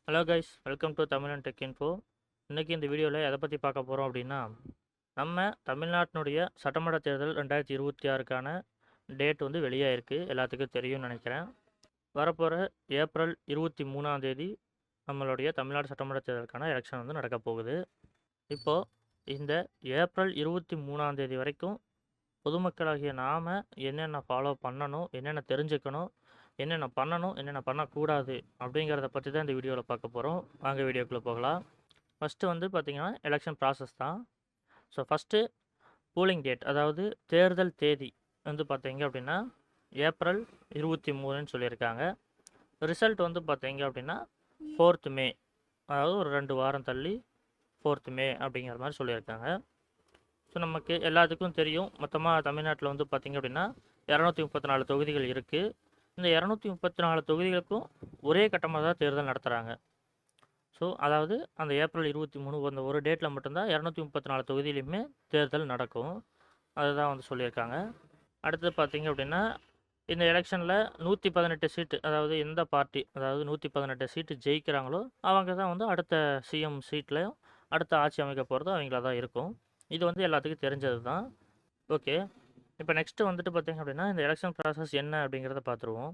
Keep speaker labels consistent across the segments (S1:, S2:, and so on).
S1: Hello guys, welcome to Tamil and tech info. இன்றைக்கி இந்த வீடியோவில் எதை பற்றி பார்க்க போகிறோம் அப்படின்னா, நம்ம தமிழ்நாட்டினுடைய சட்டமன்ற தேர்தல் 2026க்கான டேட் வந்து வெளியாயிருக்கு. எல்லாத்துக்கும் தெரியும்னு நினைக்கிறேன். வரப்போகிற ஏப்ரல் 23ஆம் தேதி நம்மளுடைய தமிழ்நாடு சட்டமன்ற தேர்தலுக்கான எலெக்ஷன் வந்து நடக்க போகுது. இப்போது இந்த ஏப்ரல் 23ஆம் தேதி வரைக்கும் பொதுமக்களாகிய நாம் என்னென்ன ஃபாலோ பண்ணணும், என்னென்ன தெரிஞ்சுக்கணும், என்னென்ன பண்ணணும், என்னென்ன பண்ணக்கூடாது அப்படிங்கிறத பற்றி தான் இந்த வீடியோவில் பார்க்க போகிறோம். வாங்க வீடியோக்குள்ளே போகலாம். ஃபஸ்ட்டு வந்து பார்த்திங்கன்னா எலெக்ஷன் ப்ராசஸ் தான். ஸோ ஃபஸ்ட்டு போலிங் டேட், அதாவது தேர்தல் தேதி வந்து பார்த்தீங்க அப்படின்னா ஏப்ரல் 23ன்னு சொல்லியிருக்காங்க. ரிசல்ட் வந்து பார்த்தீங்க அப்படின்னா 4th மே, அதாவது ஒரு 2 வாரம் தள்ளி 4th மே அப்படிங்கிற மாதிரி சொல்லியிருக்காங்க. ஸோ நமக்கு எல்லாத்துக்கும் தெரியும், மொத்தமாக தமிழ்நாட்டில் வந்து பார்த்திங்க அப்படின்னா 234 தொகுதிகள் இருக்குது. இந்த 234 தொகுதிகளுக்கும் ஒரே கட்டமாக தான் தேர்தல் நடத்துகிறாங்க. ஸோ அதாவது அந்த ஏப்ரல் 23 அந்த ஒரு டேட்டில் மட்டும்தான் 234 தொகுதியிலையுமே தேர்தல் நடக்கும். அதுதான் வந்து சொல்லியிருக்காங்க. அடுத்து பார்த்திங்க அப்படின்னா இந்த எலெக்ஷனில் 118 சீட்டு, அதாவது எந்த பார்ட்டி அதாவது 118 சீட்டு ஜெயிக்கிறாங்களோ அவங்க தான் வந்து அடுத்த சிஎம் சீட்லையும் அடுத்த ஆட்சி அமைக்க போகிறதும் அவங்கள தான் இருக்கும். இது வந்து எல்லாத்துக்கும் தெரிஞ்சது தான். ஓகே, இப்போ நெக்ஸ்ட்டு வந்துட்டு பார்த்திங்க அப்படின்னா இந்த எலெக்ஷன் ப்ராசஸ் என்ன அப்படிங்கிறத பார்த்துருவோம்.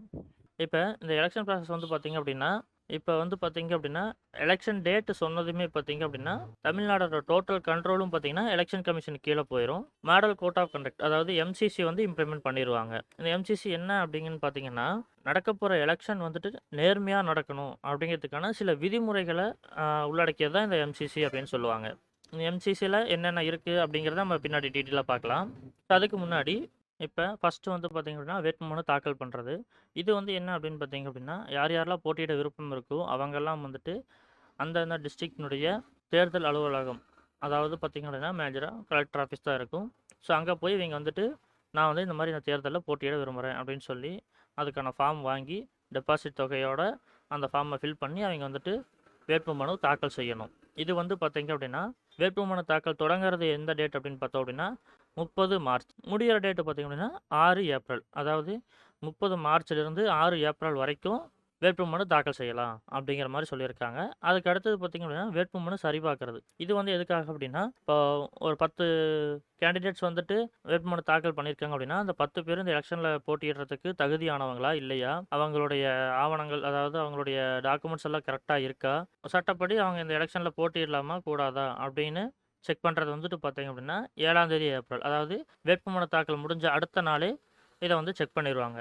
S1: இப்போ இந்த எலெக்ஷன் ப்ராசஸ் வந்து பார்த்திங்க அப்படின்னா இப்போ வந்து பார்த்திங்க அப்படின்னா எலெக்ஷன் டேட்டு சொன்னதுமே பார்த்திங்க அப்படின்னா தமிழ்நாடோட டோட்டல் கண்ட்ரோலும் பார்த்திங்கன்னா எலெக்ஷன் கமிஷனுக்கு கீழே போயிடும். மாடல் கோட் ஆஃப் கண்டக்ட், அதாவது எம்சிசி வந்து இம்ப்ளிமெண்ட் பண்ணிடுவாங்க. இந்த எம்சிசி என்ன அப்படிங்கன்னு பார்த்திங்கன்னா, நடக்க போகிற எலெக்ஷன் வந்துட்டு நேர்மையாக நடக்கணும் அப்படிங்கிறதுக்கான சில விதிமுறைகளை உள்ளடக்கியது தான் இந்த எம்சிசி அப்படின்னு சொல்லுவாங்க. இந்த எம்சிசியில் என்னென்ன இருக்குது அப்படிங்கிறத நம்ம பின்னாடி டீட்டெயிலாக பார்க்கலாம். அதுக்கு முன்னாடி இப்போ ஃபஸ்ட்டு வந்து பார்த்திங்க அப்படின்னா வேட்புமனு தாக்கல் பண்ணுறது. இது வந்து என்ன அப்படின்னு பார்த்திங்க அப்படின்னா, யார் யாரெல்லாம் போட்டியிட விருப்பம் இருக்கோ அவங்கெல்லாம் வந்துட்டு அந்தந்த டிஸ்ட்ரிக்டினுடைய தேர்தல் அலுவலகம், அதாவது பார்த்திங்க அப்படின்னா மேஜராக கலெக்டர் ஆஃபீஸ் தான் இருக்கும். ஸோ அங்கே போய் இவங்க வந்துட்டு நான் வந்து இந்த மாதிரி இந்த தேர்தலில் போட்டியிட விரும்புகிறேன் அப்படின்னு சொல்லி அதுக்கான ஃபார்ம் வாங்கி டெபாசிட் தொகையோட அந்த ஃபார்மை ஃபில் பண்ணி அவங்க வந்துட்டு வேட்புமனு தாக்கல் செய்யணும். இது வந்து பார்த்திங்க அப்படின்னா வேட்புமனு தாக்கல் தொடங்குறது எந்த டேட் அப்படின்னு பார்த்தோம் அப்படின்னா 30 மார்ச். முடிகிற டேட்டு பார்த்திங்க அப்படின்னா 6 ஏப்ரல். அதாவது 30 மார்ச்லேருந்து 6 ஏப்ரல் வரைக்கும் வேட்புமனு தாக்கல் செய்யலாம் அப்படிங்கிற மாதிரி சொல்லியிருக்காங்க. அதுக்கு அடுத்தது பார்த்திங்க அப்படின்னா வேட்புமனு சரிபார்க்கறது. இது வந்து எதுக்காக அப்படின்னா, இப்போ ஒரு 10 கேண்டிடேட்ஸ் வந்துட்டு வேட்புமனு தாக்கல் பண்ணியிருக்காங்க அப்படின்னா அந்த 10 பேர் இந்த எலெக்ஷனில் போட்டியிடுறதுக்கு தகுதியானவங்களா இல்லையா, அவங்களுடைய ஆவணங்கள் அதாவது அவங்களுடைய டாக்குமெண்ட்ஸ் எல்லாம் கரெக்டாக இருக்கா, சட்டப்படி அவங்க இந்த எலெக்ஷனில் போட்டியிடலாமா கூடாதா அப்படின்னு செக் பண்ணுறது வந்துட்டு பார்த்திங்க அப்படின்னா 7ஆம் தேதி ஏப்ரல், அதாவது வேட்புமனு தாக்கல் முடிஞ்ச அடுத்த நாளே இதை வந்து செக் பண்ணிடுவாங்க.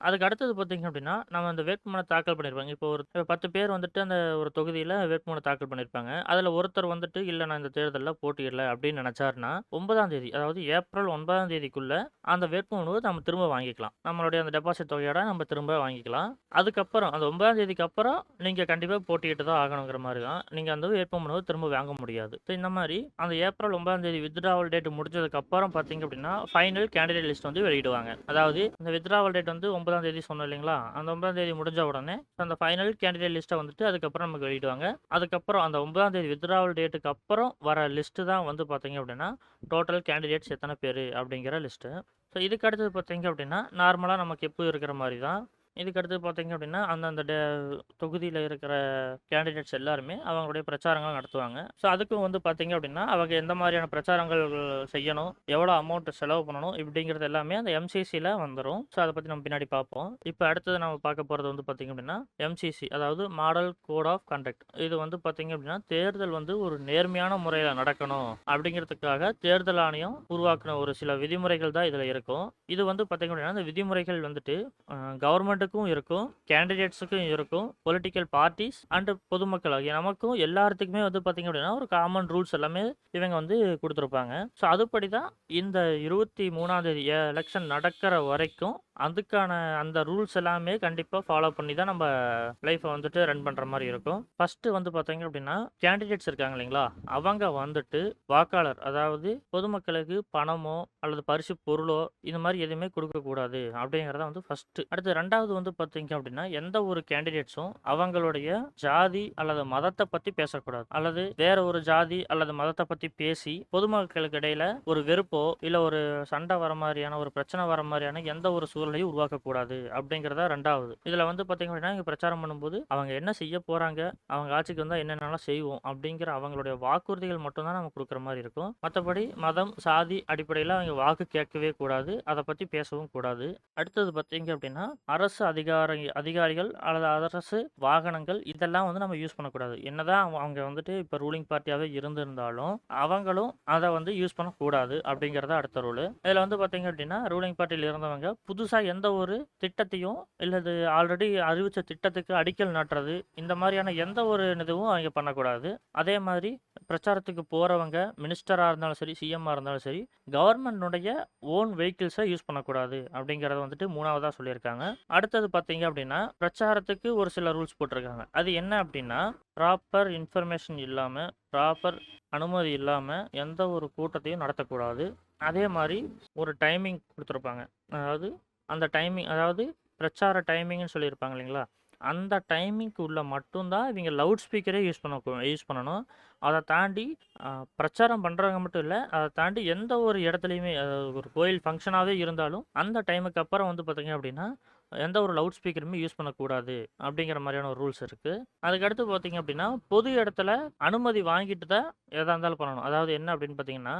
S1: அதுக்கு அடுத்தது பார்த்திங்க அப்படின்னா நம்ம அந்த வேட்புமனு தாக்கல் பண்ணியிருப்பாங்க. இப்போ ஒரு 10 பேர் வந்துட்டு அந்த ஒரு தொகுதியில் வேட்புமனு தாக்கல் பண்ணியிருப்பாங்க. அதில் ஒருத்தர் வந்துட்டு இல்லை நான் இந்த தேர்தலில் போட்டியிடலை அப்படின்னு நினச்சாருன்னா 9ஆம் தேதி, அதாவது ஏப்ரல் 9ஆம் தேதிக்குள்ளே அந்த வேட்புமனுவை நம்ம திரும்ப வாங்கிக்கலாம். நம்மளுடைய அந்த டெபாசிட் தொகையோட நம்ம திரும்ப வாங்கிக்கலாம். அதுக்கப்புறம் அந்த 9ஆம் தேதிக்கு அப்புறம் நீங்கள் கண்டிப்பாக போட்டியிட்டு தான் ஆகணுங்கிற மாதிரி தான், நீங்கள் அந்த வேட்புமனுவை திரும்ப வாங்க முடியாது. ஸோ இந்த மாதிரி அந்த ஏப்ரல் 9ஆம் தேதி வித்ட்ராவல் டேட் முடிஞ்சதுக்கப்புறம் பார்த்திங்க அப்படின்னா ஃபைனல் கேண்டிடேட் லிஸ்ட் வந்து வெளியிடுவாங்க. அதாவது இந்த வித்ட்ராவல் டேட் வந்து 9ஆம் தேதி சொன்னோம் இல்லைங்களா, அந்த 9ஆம் தேதி முடிஞ்ச உடனே அந்த ஃபைனல் கேண்டிடேட் லிஸ்ட்டை வந்துட்டு அதுக்கப்புறம் நமக்கு வெளியிடுவாங்க. அதுக்கப்புறம் அந்த 9ஆம் தேதி வித்ட்ராவல் டேட்டுக்கு அப்புறம் வர லிஸ்ட்டு தான் வந்து பார்த்திங்க அப்படின்னா டோட்டல் கேண்டிடேட்ஸ் எத்தனை பேர் அப்படிங்கிற லிஸ்ட்டு. ஸோ இதுக்கு அடுத்தது பார்த்திங்க அப்படின்னா நார்மலாக நமக்கு எப்போ இருக்கிற மாதிரி தான். இதுக்கு அடுத்து பார்த்திங்க அப்படின்னா அந்தந்த தொகுதியில் இருக்கிற கேண்டிடேட்ஸ் எல்லாருமே அவங்களுடைய பிரச்சாரங்கள் நடத்துவாங்க. ஸோ அதுக்கும் வந்து பார்த்திங்க அப்படின்னா அவங்க எந்த மாதிரியான பிரச்சாரங்கள் செய்யணும், எவ்வளோ அமௌண்ட் செலவு பண்ணணும் இப்படிங்கிறது எல்லாமே அந்த எம்சிசியில் வந்துடும். ஸோ அதை பற்றி நம்ம பின்னாடி பார்ப்போம். இப்போ அடுத்தது நம்ம பார்க்க போகிறது வந்து பார்த்திங்க அப்படின்னா எம்சிசி, அதாவது மாடல் கோட் ஆஃப் கண்டக்ட். இது வந்து பார்த்திங்க அப்படின்னா தேர்தல் வந்து ஒரு நேர்மையான முறையில் நடக்கணும் அப்படிங்கிறதுக்காக தேர்தல் ஆணையம் உருவாக்கின ஒரு சில விதிமுறைகள் தான் இதில் இருக்கும். இது வந்து பார்த்திங்க அப்படின்னா இந்த விதிமுறைகள் வந்துட்டு கவர்மெண்ட்டுக்கும் இருக்கும், கேண்டிடேட்ஸுக்கும் இருக்கும், பொலிட்டிக்கல் பார்ட்டிஸ் அண்ட் பொதுமக்கள் ஆகிய நமக்கும் எல்லாத்துக்குமே வந்து பார்த்திங்க அப்படின்னா ஒரு காமன் ரூல்ஸ் எல்லாமே இவங்க வந்து கொடுத்துருப்பாங்க. ஸோ அதுபடி தான் இந்த 23ஆம் தேதி எலெக்ஷன் நடக்கிற வரைக்கும் அதுக்கான அந்த ரூல்ஸ் எல்லாமே கண்டிப்பாக ஃபாலோ பண்ணி தான் நம்ம லைஃப்பை வந்துட்டு ரன் பண்ணுற மாதிரி இருக்கும். ஃபஸ்ட்டு வந்து பார்த்தீங்க அப்படின்னா கேண்டிடேட்ஸ் இருக்காங்க இல்லைங்களா, அவங்க வந்துட்டு வாக்காளர், அதாவது பொதுமக்களுக்கு பணமோ அல்லது பரிசு பொருளோ இந்த மாதிரி எதுவுமே கொடுக்கக்கூடாது அப்படிங்கிறத வந்து ஃபஸ்ட்டு. அடுத்து ரெண்டாவது வந்து பார்த்தீங்க அப்படின்னா, எந்த ஒரு கேண்டிடேட்ஸும் அவங்களுடைய ஜாதி அல்லது மதத்த பத்தி பேசக்கூடாது. அல்லது வேற ஒரு ஜாதி அல்லது மதத்த பத்தி பேசி, பொதுமக்களுக்கு இடையில ஒரு வெறுப்போ, இல்ல ஒரு சண்டை வர மாரியான, ஒரு பிரச்சனை வர மாரியான எந்த ஒரு சூழலையும் உருவாக்கக்கூடாது அப்படிங்கிறது தான் 2வது. இதுல வந்து பார்த்தீங்க அப்படின்னா, இங்க பிரச்சாரம் பண்ணும்போது, அவங்க என்ன செய்ய போறாங்க, அவங்க ஆட்சிக்கு வந்தா என்னென்னலாம் செய்வோம் அப்படிங்கிற அவங்களுடைய வாக்குறுதிகள் மட்டும் தான் நம்ம குடுக்குற மாரி இருக்கும். மத்தபடி மதம், சாதி அடிப்படையில அவங்க வாக்கு கேட்கவே கூடாது. அத பத்தி பேசவும் கூடாது. அடுத்தது பார்த்தீங்க அப்படின்னா, அரசு அதிகாரிகள் அல்லது அரசு வாகனங்கள் இதெல்லாம் வந்து நம்ம யூஸ் பண்ணக்கூடாது. என்னதான் அவங்க வந்துட்டு இப்ப ரூலிங் பார்ட்டியாவே இருந்திருந்தாலும், அவங்களும் அத வந்து யூஸ் பண்ணக்கூடாது அப்படிங்கிறது அடுத்த ரூலு. இதுல வந்து பார்த்தீங்க அப்படின்னா, ரூலிங் பார்ட்டியில இருந்தவங்க புதுசா எந்த ஒரு திட்டத்தையும் இல்லது ஆல்ரெடி அறிவிச்ச திட்டத்துக்கு அடிக்கல் நாட்டுறது, இந்த மாரியான எந்த ஒரு இதுவும் அவங்க பண்ணக்கூடாது. அதே மாதிரி பிரச்சாரத்துக்கு போறவங்க மினிஸ்டரா இருந்தாலும் சரி, சிஎம்மா இருந்தாலும் சரி, கவர்மெண்ட்டுடைய ஓன் வெஹிக்கிள்ஸ யூஸ் பண்ணக்கூடாது அப்படிங்கிறத வந்துட்டு 3வதா சொல்லியிருக்காங்க. அடுத்தது பார்த்தீங்க அப்படின்னா, பிரச்சாரத்துக்கு ஒரு சில ரூல்ஸ் போட்டிருக்காங்க. அது என்ன அப்படின்னா, ப்ராப்பர் இன்ஃபர்மேஷன் இல்லாம, ப்ராப்பர் அனுமதி இல்லாம எந்த ஒரு கூட்டத்தையும் நடத்தக்கூடாது. அதே மாரி ஒரு டைமிங் குடுத்துருப்பாங்க. அதாவது அந்த டைமிங் அதாவது பிரச்சார டைமிங்ன்னு சொல்லியிருப்பாங்க இல்லைங்களா? அந்த டைமிங்க்கு உள்ள மட்டும் தான் இவங்க லவுட் ஸ்பீக்கரே யூஸ் பண்ணணும். அத தாண்டி பிரச்சாரம் பண்றவங்க மட்டும் இல்ல, அத தாண்டி எந்த ஒரு இடத்துலயுமே ஒரு கோயில் ஃபங்ஷனாவே இருந்தாலும், அந்த டைமுக்கு அப்புறம் வந்து பார்த்தீங்க அப்படின்னா, எந்த ஒரு லவுட் ஸ்பீக்கருமே யூஸ் பண்ணக்கூடாது. அப்படிங்கிற மாரியான ஒரு ரூல்ஸ் இருக்கு. அதுக்கடுத்து பார்த்தீங்க அப்படின்னா, பொது இடத்துல அனுமதி வாங்கிட்டு தான் எதா இருந்தாலும் பண்ணணும். அதாவது என்ன அப்படின்னு பார்த்தீங்கன்னா,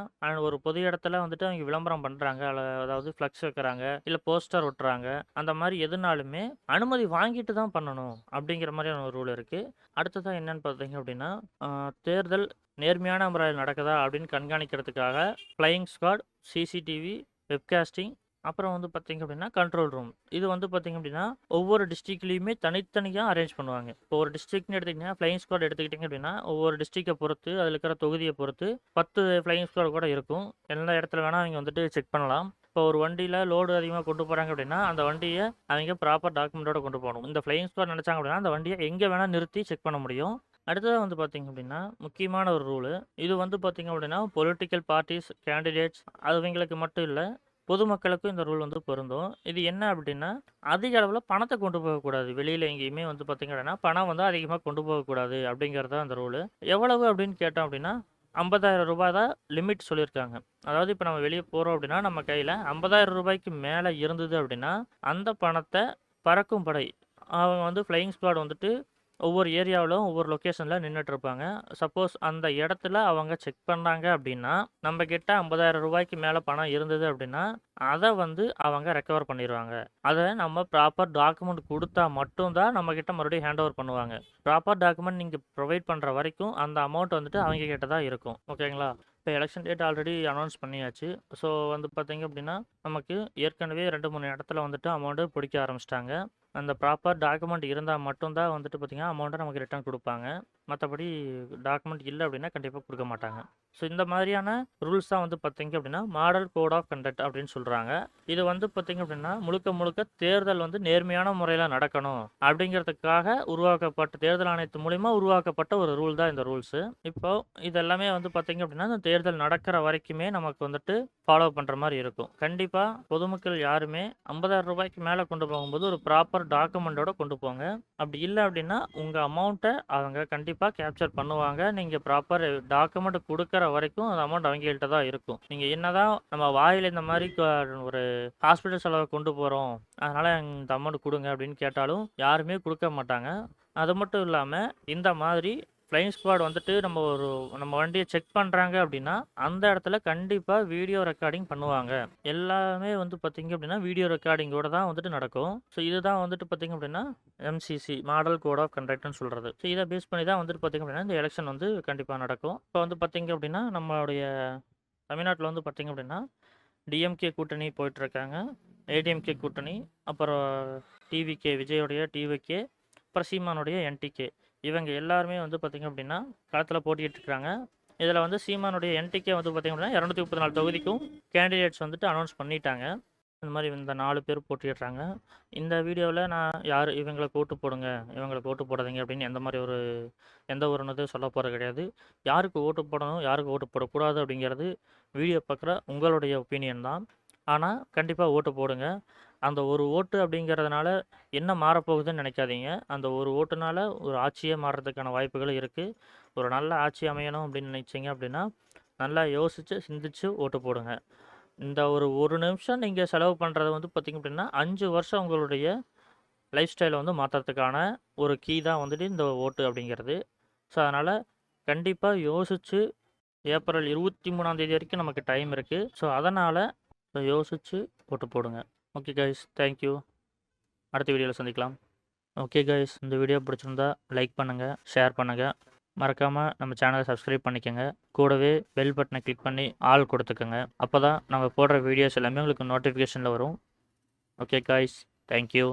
S1: ஒரு பொது இடத்துல வந்துட்டு அவங்க விளம்பரம் பண்றாங்க. அதாவது ஃப்ளக்ஸ் வைக்கிறாங்க, இல்ல போஸ்டர் ஒட்டுறாங்க. அந்த மாரி எதுனாலுமே அனுமதி வாங்கிட்டு தான் பண்ணணும். அப்படிங்கிற மாரியான ஒரு ரூல் இருக்கு. அடுத்ததா என்னன்னு பார்த்தீங்க அப்படின்னா, தேர்தல் நேர்மையான முறையில் நடக்குதா அப்படின்னு கண்காணிக்கிறதுக்காக ஃப்ளையிங் ஸ்குவாட், சிசிடிவி, வெப்காஸ்டிங் அப்புறம் வந்து பார்த்தீங்க அப்படின்னா, கண்ட்ரோல் ரூம். இது வந்து பார்த்தீங்க அப்படின்னா, ஒவ்வொரு டிஸ்ட்ரிக்ட்லயுமே தனித்தனியா அரேஞ்ச் பண்ணுவாங்க. இப்போ ஒரு டிஸ்ட்ரிக்ட்ன்னு எடுத்துக்கிட்டீங்கன்னா, ஃப்ளையிங் ஸ்குவாட் எடுத்துக்கிட்டீங்க அப்படின்னா, ஒவ்வொரு டிஸ்ட்ரிக்ட்ட பொறுத்து, அதில இருக்கிற தொகுதிய பொறுத்து 10 ஃப்ளையிங் ஸ்குவாட் கூட இருக்கும். எந்த இடத்துல வேணா அவைங்க வந்துட்டு செக் பண்ணலாம். இப்போ ஒரு வண்டியில லோடு அதிகமா கொண்டு போறாங்க அப்படின்னா, அந்த வண்டிய அவைங்க ப்ராப்பர் டாக்குமெண்டோட கொண்டு போணும். இந்த ஃப்ளையிங் ஸ்குவாட் நினைச்சாங்க அப்படின்னா, அந்த வண்டிய எங்க வேணா நிறுத்தி செக் பண்ண முடியும். அடுத்ததா வந்து பார்த்தீங்க அப்படின்னா, முக்கியமான ஒரு ரூலு. இது வந்து பார்த்தீங்க அப்படின்னா, பொலிட்டிக்கல் பார்ட்டீஸ், கேண்டிடேட்ஸ் அதுவைங்களுக்கு மட்டும் இல்ல. பொதுமக்களுக்கும் இந்த ரூல் வந்து பொருந்தும். இது என்ன அப்படின்னா, அதிக அளவுல பணத்த கொண்டு போகக்கூடாது. வெளியில எங்கேயுமே வந்து பார்த்தீங்க அப்படின்னா, பணம் வந்து அதிகமா கொண்டு போகக்கூடாது அப்படிங்கிறது தான் அந்த ரூலு. எவ்வளவு அப்படின்னு கேட்டோம் அப்படின்னா, ரூ. 50,000 தான் லிமிட் சொல்லியிருக்காங்க. அதாவது இப்ப நம்ம வெளிய போறோம் அப்படின்னா, நம்ம கையில ரூ. 50,000 மேல இருந்தது அப்படின்னா, அந்த பணத்த பறக்கும் படை அவங்க வந்து ஃப்ளையிங் ஸ்குவாட் வந்துட்டு ஒவ்வொரு ஏரியாவிலும் ஒவ்வொரு லொக்கேஷன்ல நின்னுட்டு இருப்பாங்க. சப்போஸ் அந்த இடத்துல அவங்க செக் பண்ணாங்க அப்படின்னா, நம்ம கிட்ட ரூ. 50,000 மேல பணம் இருந்தது அப்படின்னா, அத வந்து அவங்க ரெக்கவர் பண்ணிருவாங்க. அத நம்ம ப்ராப்பர் டாக்குமெண்ட் குடுத்தா மட்டும் தான் நம்ம கிட்ட மறுபடியும் ஹேண்ட் ஓவர் பண்ணுவாங்க. ப்ராப்பர் டாக்குமெண்ட் நீங்க ப்ரொவைட் பண்ற வரைக்கும் அந்த அமௌண்ட் வந்துட்டு அவங்க கிட்ட தான் இருக்கும். ஓகேங்களா? இப்ப எலக்ஷன் டேட் ஆல்ரெடி அனௌன்ஸ் பண்ணியாச்சு. ஸோ வந்து பார்த்தீங்க அப்படின்னா, நமக்கு ஏற்கனவே 2, 3 இடத்துல வந்துட்டு அமௌண்ட் புடிக்க ஆரம்பிச்சுட்டாங்க. அந்த ப்ராப்பர் டாக்குமெண்ட் இருந்தா மட்டும் தான் வந்துட்டு பார்த்தீங்கன்னா, அமௌண்ட்ட நமக்கு ரிட்டர்ன் குடுப்பாங்க. மத்தபடி டாக்குமெண்ட் இல்ல அப்படின்னா கண்டிப்பா குடுக்க மாட்டாங்க. ஸோ இந்த மாதிரியான ரூல்ஸ் தான் வந்து பார்த்தீங்க அப்படின்னா, மாடல் கோட் ஆஃப் கண்டக்ட் அப்படின்னு சொல்றாங்க. இது வந்து பார்த்தீங்க அப்படின்னா, முழுக்க முழுக்க தேர்தல் வந்து நேர்மையான முறையில நடக்கணும் அப்படிங்கிறதுக்காக உருவாக்கப்பட்ட தேர்தல் ஆணையத்து மூலியமா உருவாக்கப்பட்ட ஒரு ரூல் தான் இந்த ரூல்ஸு. இப்போ இது எல்லாமே வந்து பார்த்தீங்க அப்படின்னா, இந்த தேர்தல் நடக்கிற வரைக்குமே நமக்கு வந்துட்டு ஃபாலோ பண்ற மாரி இருக்கும். கண்டிப்பா பொதுமக்கள் யாருமே ரூ. 50,000 மேல கொண்டு போகும்போது ஒரு ப்ராப்பர் டாக்குமெண்டோட கொண்டு போங்க. அப்படி இல்ல அப்படின்னா, உங்க அமௌண்ட்ட அவங்க கண்டிப்பா கேப்சர் பண்ணுவாங்க. நீங்க ப்ராப்பர் டாக்குமெண்ட் குடுக்குற வரைக்கும் அந்த அமௌண்ட் அவங்ககிட்ட தான் இருக்கும். நீங்க என்னதான் நம்ம வாயில இந்த மாரி ஒரு ஹாஸ்பிட்டல் செலவ கொண்டு போறோம். அதனால இந்த அமௌண்ட் குடுங்க அப்படின்னு கேட்டாலும் யாருமே குடுக்க மாட்டாங்க. அது மட்டும் இல்லாம இந்த மாதிரி ஃப்ளையிங் ஸ்குவாட் வந்துட்டு நம்ம வண்டிய செக் பண்றாங்க அப்படின்னா, அந்த இடத்துல கண்டிப்பா வீடியோ ரெக்கார்டிங் பண்ணுவாங்க. எல்லாமே வந்து பார்த்தீங்க அப்படின்னா, வீடியோ ரெக்கார்டிங்கோட தான் வந்துட்டு நடக்கும். ஸோ இதுதான் வந்துட்டு பார்த்தீங்க அப்படின்னா, எம்சிசி மாடல் கோட் ஆஃப் கண்டக்ட்ன்னு சொல்றது. ஸோ இத பேஸ் பண்ணி தான் வந்துட்டு பார்த்தீங்க அப்படின்னா, இந்த எலக்ஷன் வந்து கண்டிப்பா நடக்கும். இப்போ வந்து பார்த்தீங்க அப்படின்னா, நம்மளுடைய தமிழ்நாட்டுல வந்து பார்த்தீங்க அப்படின்னா, டிஎம்கே கூட்டணி போயிட்டுருக்காங்க. ஏடிஎம்கே கூட்டணி, அப்புறம் டிவிகே விஜயோடைய டிவிகே, அப்புறம் சீமானுடைய என்டிகே. இவங்க எல்லாருமே வந்து பார்த்தீங்க அப்படின்னா, களத்தில போட்டியிட்டு இருக்காங்க. இதில வந்து சீமானுடைய என்டிகே வந்து பார்த்தீங்க அப்படின்னா, 234 தொகுதிக்கும் கேண்டிடேட்ஸ் வந்துட்டு அனௌன்ஸ் பண்ணிட்டாங்க. இந்த மாரி இந்த 4 பேர் போட்டியிடுறாங்க. இந்த வீடியோல நான் இவங்களுக்கு ஓட்டு போடுங்க, இவங்களுக்கு ஓட்டு போடாதீங்க அப்படின்னு எந்த ஒரு இதுவும் சொல்லப் போறது கிடையாது. யாருக்கு ஓட்டு போடணும், யாருக்கு ஓட்டு போடக்கூடாது அப்படிங்கிறது வீடியோ பார்க்குற உங்களுடைய ஒப்பீனியன் தான். ஆனா, கண்டிப்பா ஓட்டு போடுங்க. அந்த ஒரு ஓட்டு அப்படிங்கிறதுனால என்ன மாறப்போகுதுன்னு நினைக்காதீங்க. அந்த ஒரு ஓட்டுனால ஒரு ஆட்சியே மாறுறதுக்கான வாய்ப்புகள் இருக்குது. ஒரு நல்ல ஆட்சி அமையணும் அப்படின்னு நினைச்சீங்க அப்படின்னா, நல்லா யோசிச்சு, சிந்திச்சு ஓட்டு போடுங்க. இந்த ஒரு 1 நிமிஷம் நீங்க செலவு பண்றது வந்து பார்த்தீங்க அப்படின்னா, 5 வருஷம் உங்களுடைய லைஃப் ஸ்டைல வந்து மாத்துறதுக்கான ஒரு கீ தான் வந்துட்டு இந்த ஓட்டு அப்படிங்கிறது. ஸோ, அதனால கண்டிப்பா யோசிச்சு ஏப்ரல் 23ஆம் தேதி வரைக்கும் நமக்கு டைம் இருக்கு. ஸோ, அதனால யோசிச்சு ஓட்டு போடுங்க. Okay guys, thank you. அடுத்த வீடியோல சந்திக்கலாம். ஓகே கைஸ், இந்த வீடியோ பிடிச்சிருந்தா லைக் பண்ணுங்க, ஷேர் பண்ணுங்க. மறக்காம நம்ம சேனலை சப்ஸ்கிரைப் பண்ணிக்கங்க. கூடவே பெல் பட்டனை கிளிக் பண்ணி ஆல் கொடுத்துக்கங்க. அப்பதான் நம்ம போடுற வீடியோஸ் எல்லாமே உங்களுக்கு நோட்டிஃபிகேஷன்ல வரும். Okay guys, thank you.